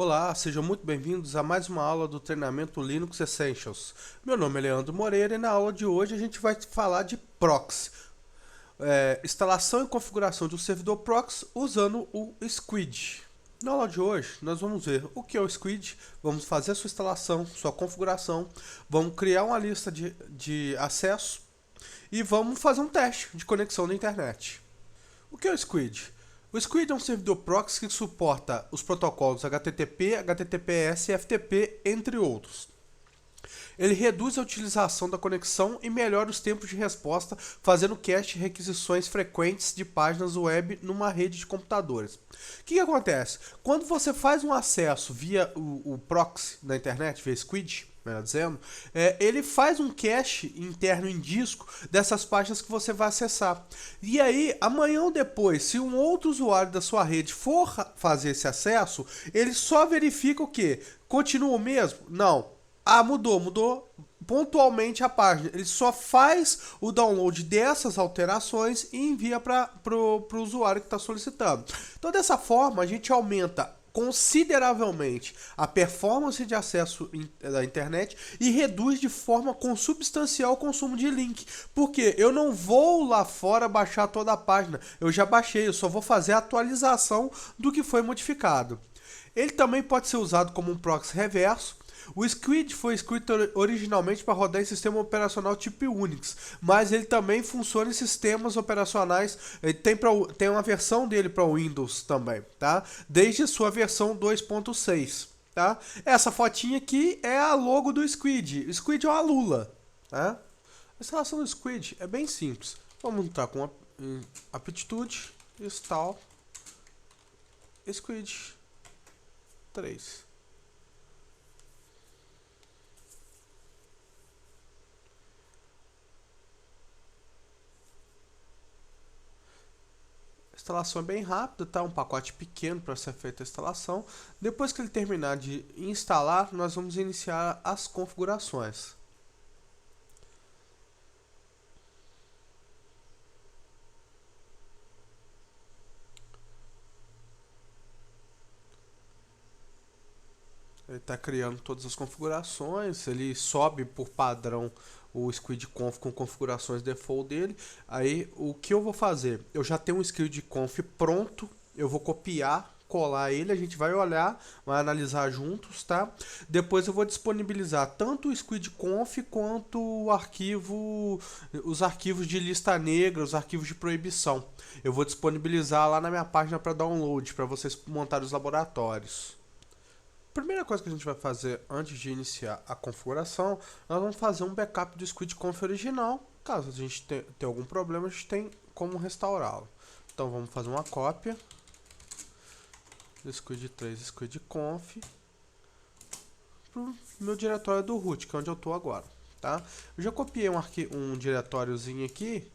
Olá, sejam muito bem-vindos a mais uma aula do treinamento Linux Essentials. Meu nome é Leandro Moreira e na aula de hoje a gente vai falar de proxy, instalação e configuração de um servidor proxy usando o Squid. Na aula de hoje nós vamos ver o que é o Squid, vamos fazer a sua instalação, sua configuração, vamos criar uma lista de acesso e vamos fazer um teste de conexão na internet. O que é o Squid? O Squid é um servidor proxy que suporta os protocolos HTTP, HTTPS e FTP, entre outros. Ele reduz a utilização da conexão e melhora os tempos de resposta, fazendo cache e requisições frequentes de páginas web numa rede de computadores. O que acontece? Quando você faz um acesso via o proxy na internet, via Squid, melhor dizendo, ele faz um cache interno em disco dessas páginas que você vai acessar. E aí, amanhã ou depois, se um outro usuário da sua rede for fazer esse acesso, ele só verifica o quê? Continua o mesmo? Não. Ah, mudou pontualmente a página. Ele só faz o download dessas alterações e envia para o usuário que está solicitando. Então, dessa forma, a gente aumenta consideravelmente a performance de acesso da internet e reduz de forma consubstancial o consumo de link. Porque eu não vou lá fora baixar toda a página. Eu já baixei, eu só vou fazer a atualização do que foi modificado. Ele também pode ser usado como um proxy reverso. O Squid foi escrito originalmente para rodar em sistema operacional tipo Unix, mas ele também funciona em sistemas operacionais, tem uma versão dele para Windows também, tá? Desde sua versão 2.6, tá? Essa fotinha aqui é a logo do Squid. O Squid é uma lula, tá? A instalação do Squid é bem simples. Vamos entrar com aptitude, install, Squid 3. A instalação é bem rápida, tá? Um pacote pequeno para ser feita a instalação. Depois que ele terminar de instalar, nós vamos iniciar as configurações. Ele está criando todas as configurações, ele sobe por padrão o SquidConf com configurações default dele. Aí o que eu vou fazer? Eu já tenho um SquidConf pronto, eu vou copiar, colar ele, a gente vai olhar, vai analisar juntos, tá? Depois eu vou disponibilizar tanto o SquidConf quanto os arquivos de lista negra, os arquivos de proibição. Eu vou disponibilizar lá na minha página para download, para vocês montarem os laboratórios. Primeira coisa que a gente vai fazer antes de iniciar a configuração, nós vamos fazer um backup do SquidConf original. Caso a gente tenha algum problema, a gente tem como restaurá-lo. Então vamos fazer uma cópia do Squid 3 SquidConf para o meu diretório do root, que é onde eu estou agora. Tá? Eu já copiei um diretóriozinho aqui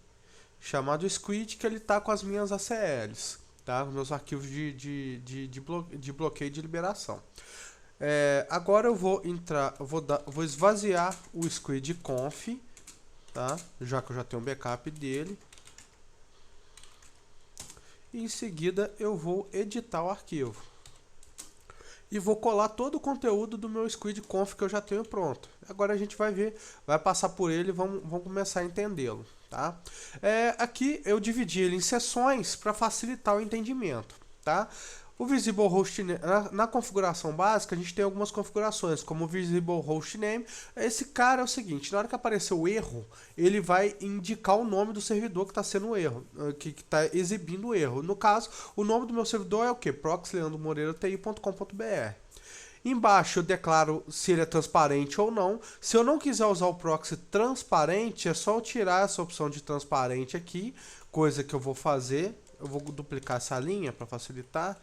chamado Squid, que ele está com as minhas ACLs. Tá? Meus arquivos de bloqueio de liberação. Agora eu vou entrar, vou esvaziar o SquidConf, tá? Já que eu já tenho um backup dele. E em seguida eu vou editar o arquivo. E vou colar todo o conteúdo do meu SquidConf que eu já tenho pronto. Agora a gente vai ver, vai passar por ele e vamos começar a entendê-lo. Tá? Aqui eu dividi ele em seções para facilitar o entendimento. Tá? O Visible Hostname, na configuração básica, a gente tem algumas configurações, como o Visible Hostname. Esse cara é o seguinte, na hora que aparecer o erro, ele vai indicar o nome do servidor que está sendo o erro, que está exibindo o erro. No caso, o nome do meu servidor é o que? proxyleandromoreira.ti.com.br. Embaixo eu declaro se ele é transparente ou não. Se eu não quiser usar o proxy transparente, é só eu tirar essa opção de transparente aqui, coisa que eu vou fazer. Eu vou duplicar essa linha para facilitar,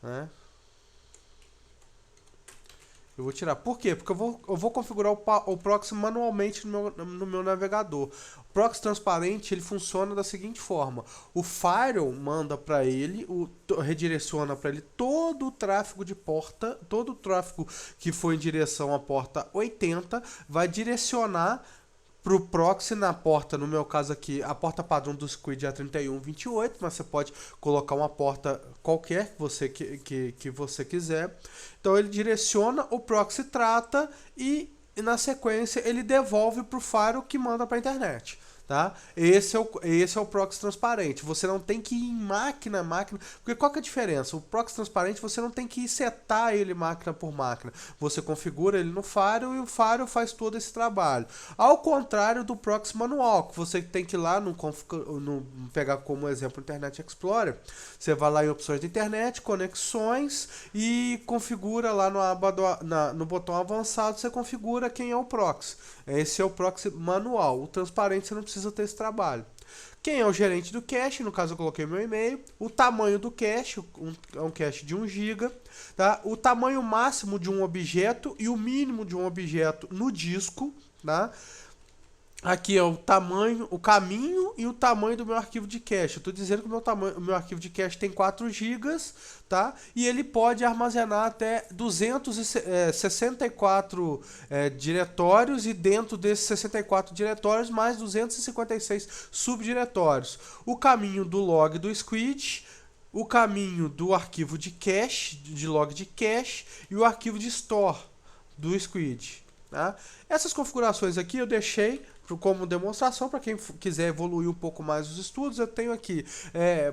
né? Eu vou tirar. Por quê? Porque eu vou configurar o proxy manualmente no meu navegador. O proxy transparente ele funciona da seguinte forma: o firewall manda para ele, redireciona para ele todo o tráfego de porta, todo o tráfego que for em direção à porta 80, vai direcionar pro proxy na porta, no meu caso aqui, a porta padrão do Squid é 3128, mas você pode colocar uma porta qualquer que você quiser. Então ele direciona, o proxy trata e na sequência ele devolve pro firewall que manda para a internet. Tá? Esse é o proxy transparente. Você não tem que ir em máquina, porque qual que é a diferença? O proxy transparente você não tem que ir setar ele máquina por máquina. Você configura ele no firewall e o firewall faz todo esse trabalho. Ao contrário do proxy manual, que você tem que ir lá pegar como exemplo o Internet Explorer. Você vai lá em opções de internet, conexões e configura lá no botão avançado, você configura quem é o proxy. Esse é o proxy manual. O transparente você não precisa ter esse trabalho. Quem é o gerente do cache? No caso eu coloquei meu e-mail. O tamanho do cache, é um cache de 1 GB. Tá? O tamanho máximo de um objeto e o mínimo de um objeto no disco. Tá? Aqui é o tamanho, o caminho e o tamanho do meu arquivo de cache. Eu estou dizendo que o meu arquivo de cache tem 4 GB, tá? E ele pode armazenar até 264 diretórios e dentro desses 64 diretórios mais 256 subdiretórios. O caminho do log do Squid, o caminho do arquivo de cache, de log de cache e o arquivo de store do Squid. Tá? Essas configurações aqui eu deixei como demonstração para quem quiser evoluir um pouco mais os estudos. Eu tenho aqui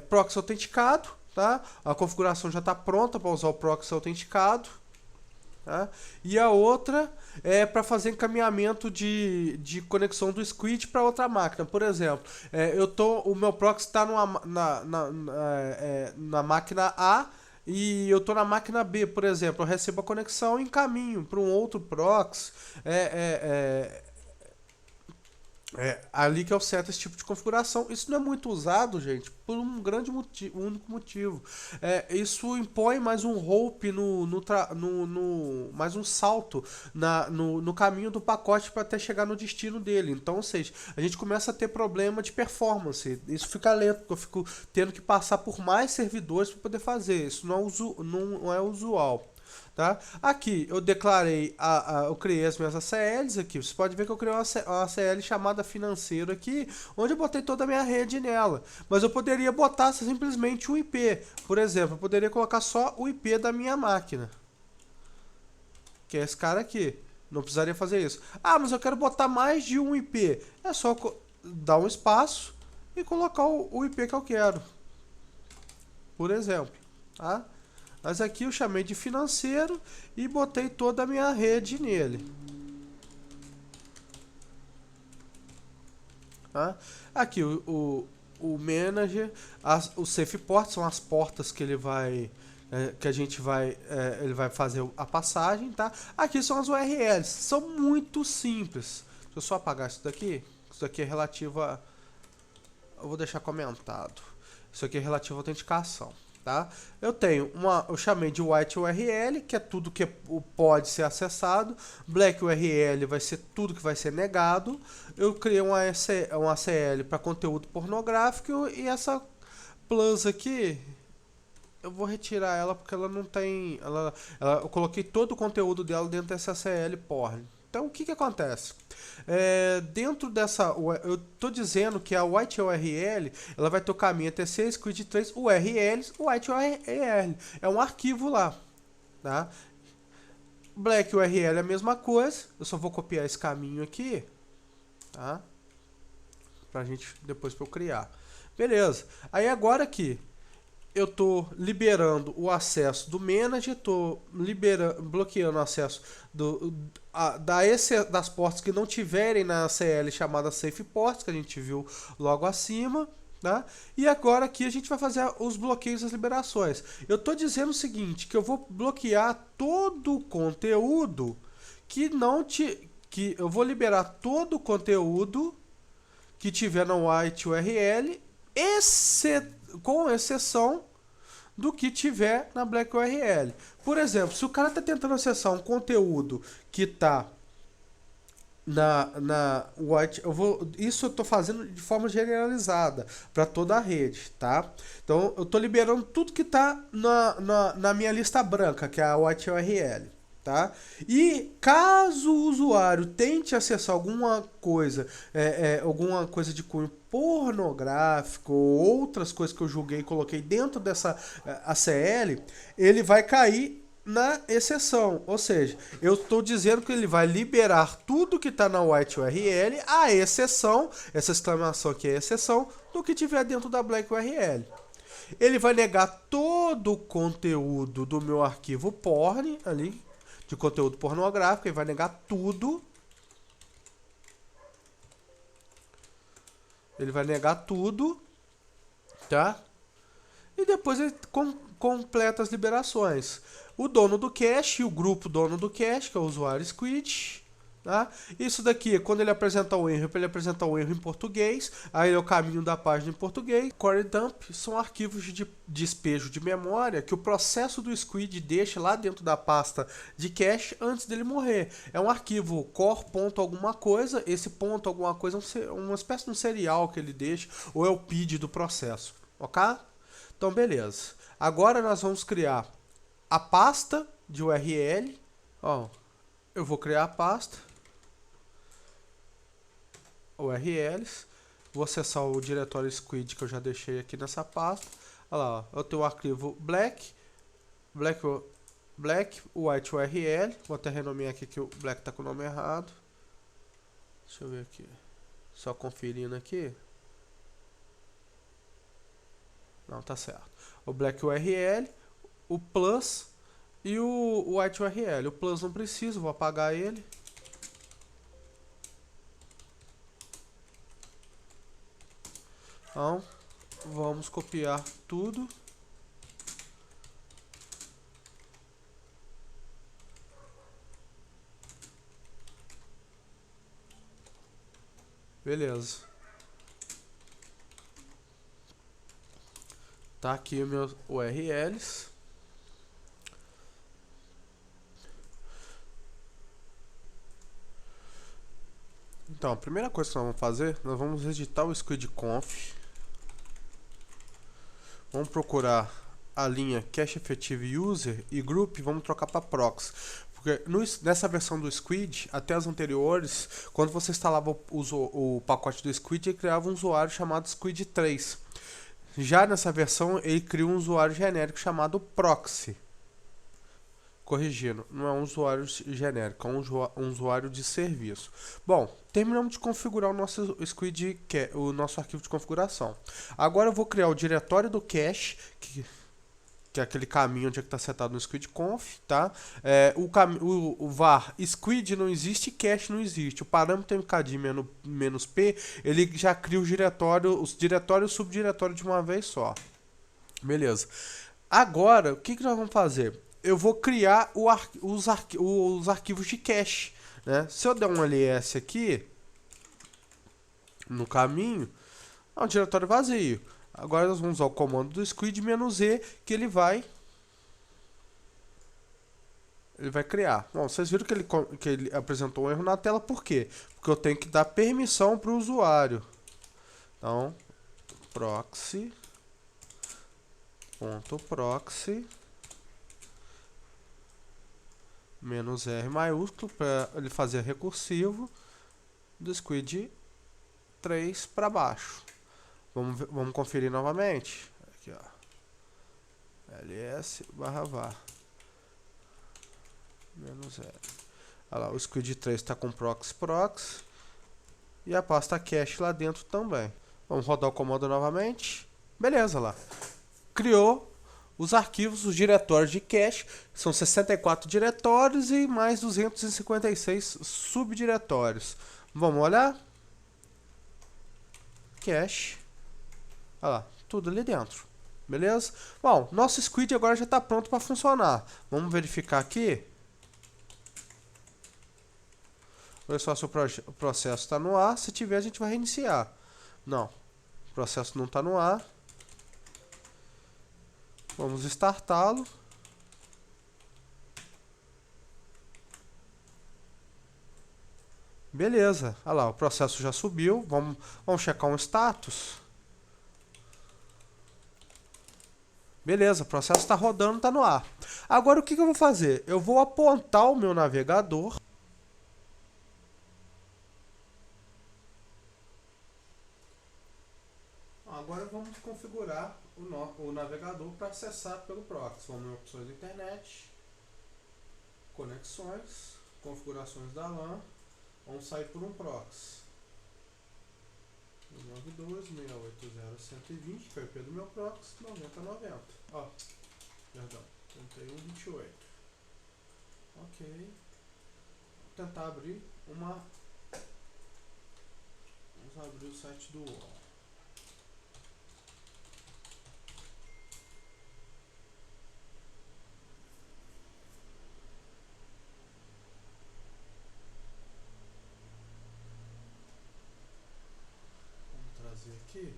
proxy autenticado, tá? A configuração já está pronta para usar o proxy autenticado, tá? E a outra é para fazer encaminhamento de conexão do Squid para outra máquina. Por exemplo, o meu proxy está na máquina A e eu estou na máquina B, por exemplo. Eu recebo a conexão e encaminho para um outro proxy. Ali que eu seto esse tipo de configuração. Isso não é muito usado, gente, por um único motivo. Isso impõe mais um hope mais um salto no caminho do pacote para até chegar no destino dele. Então, ou seja, a gente começa a ter problema de performance. Isso fica lento, porque eu fico tendo que passar por mais servidores para poder fazer. Isso não é usual. Tá? Aqui eu declarei, eu criei as minhas ACLs aqui. Você pode ver que eu criei uma ACL chamada financeiro aqui, onde eu botei toda a minha rede nela. Mas eu poderia botar simplesmente um IP. Por exemplo, eu poderia colocar só o IP da minha máquina, que é esse cara aqui. Não precisaria fazer isso. Ah, mas eu quero botar mais de um IP. É só dar um espaço e colocar o IP que eu quero, por exemplo, tá? Mas aqui eu chamei de financeiro e botei toda a minha rede nele. Tá? Aqui o manager, o safe port são as portas que ele vai ele vai fazer a passagem, tá? Aqui são as URLs, são muito simples. Deixa eu só apagar isso daqui. Isso daqui é relativo a, eu vou deixar comentado. Isso aqui é relativo à autenticação. Tá? Eu chamei de white URL, que é tudo que pode ser acessado. Black URL vai ser tudo que vai ser negado. Eu criei um ACL para conteúdo pornográfico e essa plus aqui eu vou retirar ela porque ela não tem, eu coloquei todo o conteúdo dela dentro dessa ACL porn. Então, o que acontece? Dentro dessa, eu estou dizendo que a white URL ela vai ter o caminho TC, Squid 3 URLs, white URL. É um arquivo lá. Tá? Black URL é a mesma coisa. Eu só vou copiar esse caminho aqui. Tá? Pra gente, depois para eu criar. Beleza. Aí agora aqui, eu estou liberando o acesso do manager, estou bloqueando o acesso das portas que não tiverem na CL chamada Safe Ports, que a gente viu logo acima. Tá? E agora aqui a gente vai fazer os bloqueios das liberações. Eu estou dizendo o seguinte, que eu vou bloquear todo o conteúdo que eu vou liberar todo o conteúdo que tiver no white URL, com exceção do que tiver na Black URL. Por exemplo, se o cara está tentando acessar um conteúdo que está na white, isso eu estou fazendo de forma generalizada para toda a rede, tá? Então eu estou liberando tudo que está na minha lista branca, que é a white URL, Tá? E caso o usuário tente acessar alguma coisa de cunho pornográfico ou outras coisas que eu julguei e coloquei dentro dessa ACL, ele vai cair na exceção. Ou seja, eu estou dizendo que ele vai liberar tudo que está na white URL, a exceção, essa exclamação aqui é exceção, do que tiver dentro da black URL. Ele vai negar todo o conteúdo do meu arquivo porn ali, de conteúdo pornográfico, ele vai negar tudo. Ele vai negar tudo, tá? E depois ele completa as liberações. O dono do cache e o grupo dono do cache, que é o usuário Squid. Tá? Isso daqui, quando ele apresentar o erro, ele apresentar o erro em português, aí é o caminho da página em português. Core dump são arquivos de despejo de memória que o processo do Squid deixa lá dentro da pasta de cache antes dele morrer. É um arquivo core ponto alguma coisa, esse ponto alguma coisa é uma espécie de um serial que ele deixa, ou é o PID do processo, ok? Então beleza. Agora nós vamos criar a pasta de URL. Ó, eu vou criar a pasta URLs, vou acessar o diretório Squid que eu já deixei aqui nessa pasta. Olha lá, ó, eu tenho o arquivo black white URL, vou até renomear aqui que o black está com o nome errado. Deixa eu ver aqui, só conferindo aqui. Não, tá certo. O black URL, o plus e o white URL. O plus não preciso, vou apagar ele. Então, vamos copiar tudo. Beleza. Tá aqui os meus URLs. Então, a primeira coisa que nós vamos fazer, nós vamos editar o squidconf. Vamos procurar a linha cache effective user e group, vamos trocar para proxy. Porque nessa versão do Squid, até as anteriores, quando você instalava o pacote do Squid, ele criava um usuário chamado Squid3. Já nessa versão, ele cria um usuário genérico chamado proxy. Corrigindo, não é um usuário genérico, é um usuário de serviço. Bom, terminamos de configurar o nosso Squid, o nosso arquivo de configuração. Agora eu vou criar o diretório do cache, que é aquele caminho onde está setado no squidconf, tá? O var squid não existe, cache não existe. O parâmetro mkd -p, ele já cria os diretórios e o subdiretório de uma vez só. Beleza. Agora, o que nós vamos fazer? Eu vou criar os arquivos de cache, né? Se eu der um ls aqui no caminho, é um diretório vazio. Agora nós vamos usar o comando do squid -e, que ele vai criar. Bom, vocês viram que ele apresentou um erro na tela, por quê? Porque eu tenho que dar permissão para o usuário. Então, proxy -r maiúsculo para ele fazer recursivo do squid 3 para baixo. Vamos conferir novamente. Aqui, ó. ls/var -r. Olha lá, o squid 3 está com proxy e a pasta cache lá dentro também. Vamos rodar o comando novamente. Beleza, lá. Criou os arquivos, os diretórios de cache. São 64 diretórios e mais 256 subdiretórios. Vamos olhar? Cache. Olha lá, tudo ali dentro. Beleza? Bom, nosso squid agora já está pronto para funcionar. Vamos verificar aqui. Olha só se o processo está no ar. Se tiver, a gente vai reiniciar. Não, o processo não está no ar. Vamos startá-lo. Beleza, olha lá, o processo já subiu. Vamos checar um status. Beleza, o processo está rodando, está no ar. Agora o que eu vou fazer? Eu vou apontar o meu navegador. Agora vamos configurar o navegador para acessar pelo proxy. Vamos em opções da internet, conexões, configurações da LAN. Vamos sair por um proxy. 192.168.120, que é o IP do meu proxy, 90.90. Ó, perdão, 31.28. Ok. Vou tentar abrir uma. Vamos abrir o site do UOL. Vamos trazer aqui.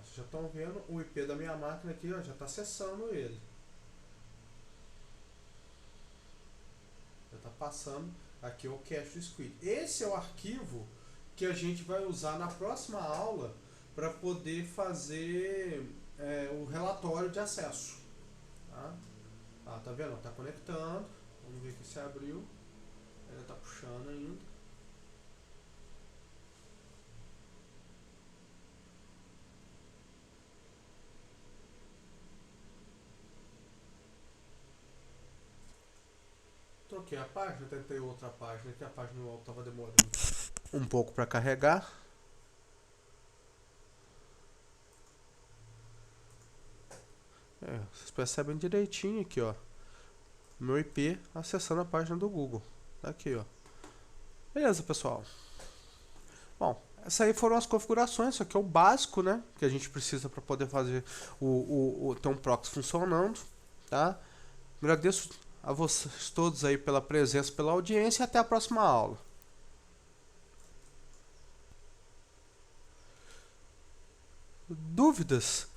Vocês já estão vendo o IP da minha máquina aqui, ó, já está acessando ele. Já está passando aqui o cache do Squid. Esse é o arquivo que a gente vai usar na próxima aula para poder fazer o relatório de acesso. Tá vendo? Está conectando. Vamos ver que se abriu. Ainda está puxando ainda. Troquei a página, tentei outra página, que a página do UOL estava demorando um pouco para carregar. Vocês percebem direitinho aqui, ó. Meu IP acessando a página do Google. Tá aqui, ó. Beleza, pessoal. Bom, essas aí foram as configurações. Isso aqui é o básico, né? Que a gente precisa para poder fazer ter um proxy funcionando, tá? Agradeço a vocês todos aí pela presença, pela audiência e até a próxima aula. Dúvidas?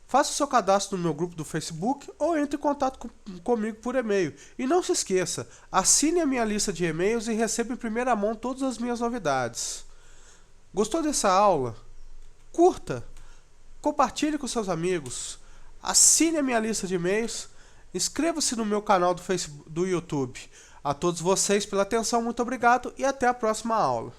Faça o seu cadastro no meu grupo do Facebook ou entre em contato comigo por e-mail. E não se esqueça, assine a minha lista de e-mails e receba em primeira mão todas as minhas novidades. Gostou dessa aula? Curta, compartilhe com seus amigos, assine a minha lista de e-mails, inscreva-se no meu canal do YouTube. A todos vocês pela atenção, muito obrigado e até a próxima aula.